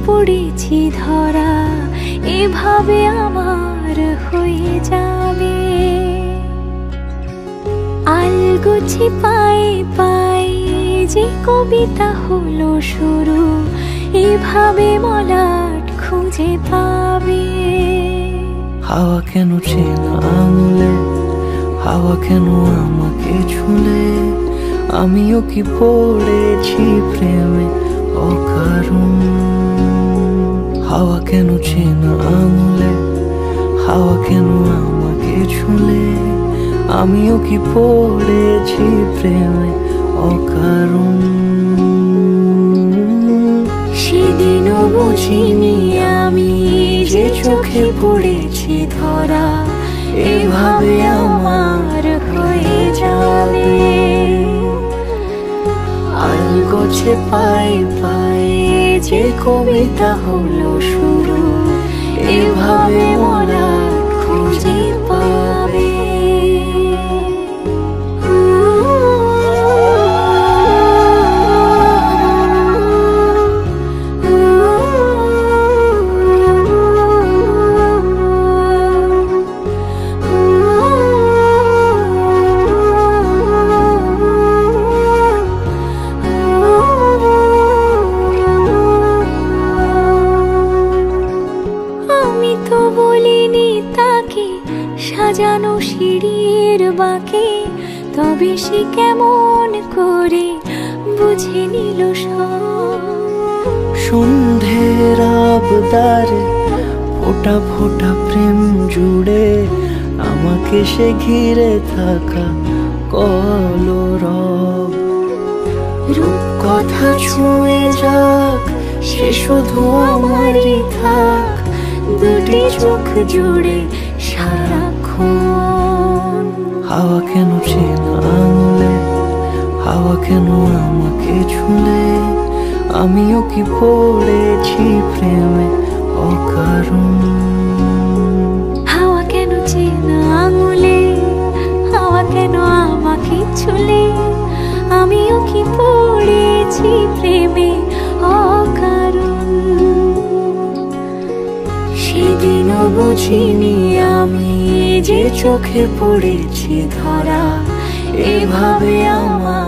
পড়েছি ধরা, এভাবে আমার হয়ে যাবে। আলগোছি পায়ে পায়ে যে কবিতা হলো শুরু, এভাবে মলাট খুঁজে পাবে। হাওয়া কেন চেনা আঙুলে, হাওয়া কেন আমাকে ছুলে, আমিও কি পড়েছি প্রেমে অকারণ। হাওয়া কেন চেনা আঙুলে, হাওয়া কেন আমাকে ছুলে, আমিও কি পড়েছি প্রেমে অকারণ। সেদিনও বুঝিনি আমি যে চোখে পড়েছি ধরা, এভাবে আমার হয়ে যাবে। আলগোছে পায়ে পায়ে যে কবিতা হলো শুরু, এভাবে মলাট খুঁজে পাবে। সাজানো সিঁড়ির বাঁকে, তবে সে কেমন করে বুঝে নিল সব। সন্ধ্যের আবদারে ফোটা ফোটা প্রেম জুড়ে, আমাকে সে ঘিরে থাকা কলরব। রূপকথা ছুঁয়ে যাক, সে শুধু আমারই থাক, দুটি চোখ জুড়ে সারাক্ষণ। হাওয়া কেন চেনা আঙুলে, হাওয়া কেন আমাকে ছুলে, আমিও কি পড়েছি প্রেমে অকারণ। হাওয়া কেন চেনা আঙুলে, হাওয়া কেন আমাকে ছুলে, আমিও কি পড়েছি প্রেমে অকারণ। সেদিনও বুঝিনি আমি যে চোখে পড়েছি ধরা, এভাবে আমার